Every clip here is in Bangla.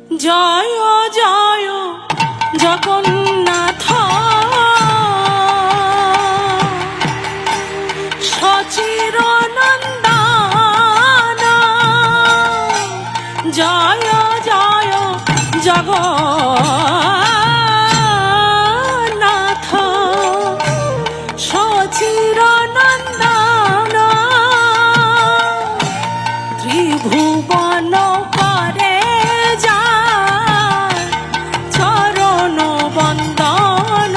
জয় জয় জগন্নাথ সচির নন্দন জয় জয় জগন্নাথ সচির নন্দন ত্রিভুবন করে যায় চরণ বন্দন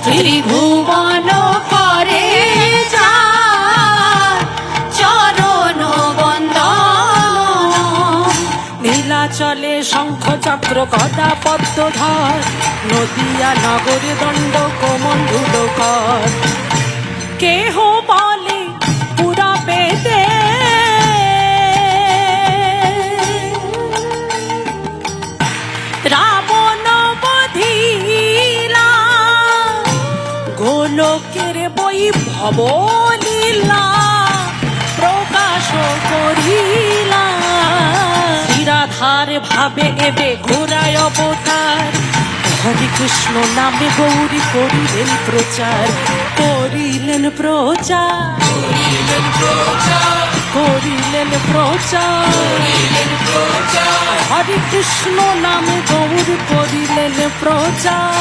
ত্রিভুবন করে যায় চরণ বন্দন নীলাচলে শঙ্খ চক্র গদা পদ্মধর নদিয়া নগরে দণ্ড কোমণ্ডুকর কেহ বলে পুরা বেদে রাবণ বধিলা গোলকের বৈভব লীলা প্রকাশ করিলা শ্রীরাধার ভাবে এবে ঘোরায় অবতার হরে কৃষ্ণ নামে গৌরী করিলেন প্রচার করিলেন প্রচার করিলেন প্রচার হরে কৃষ্ণ নামে গৌর করিলেন প্রচার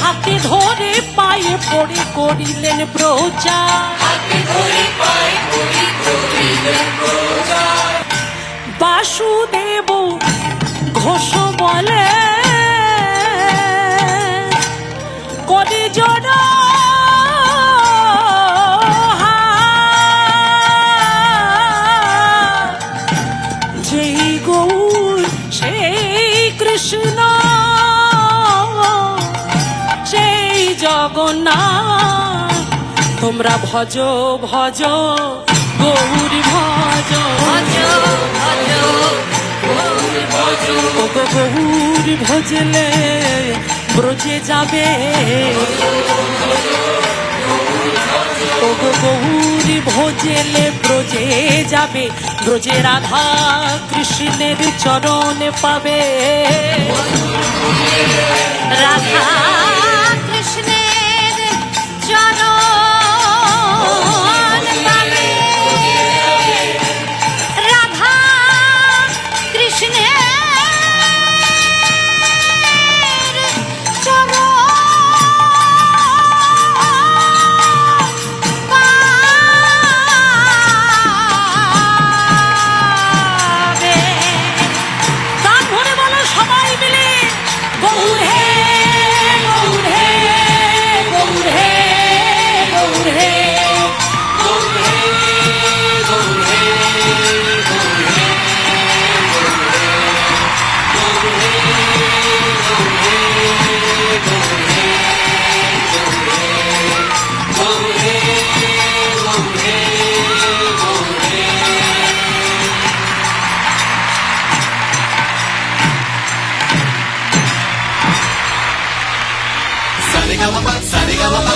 হাতে ধরে পায়ে পড়ে করিলেন প্রচার বাসুদেব ঘোষ বলে করি জড় যেই গৌর সেই কৃষ্ণ সেই জগন্নাথ তোমরা ভজ ভজ গৌর ভজ গৌর ভজলে ব্রজে যাবে গৌর ভজলে ব্রজে যাবে ব্রজে রাধা কৃষ্ণের চরণ পাবে রাধা কৃষ্ণের চরণ পাবে রাধা কৃষ্ণের Sa re ga ma pa,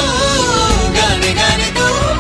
gane gane go.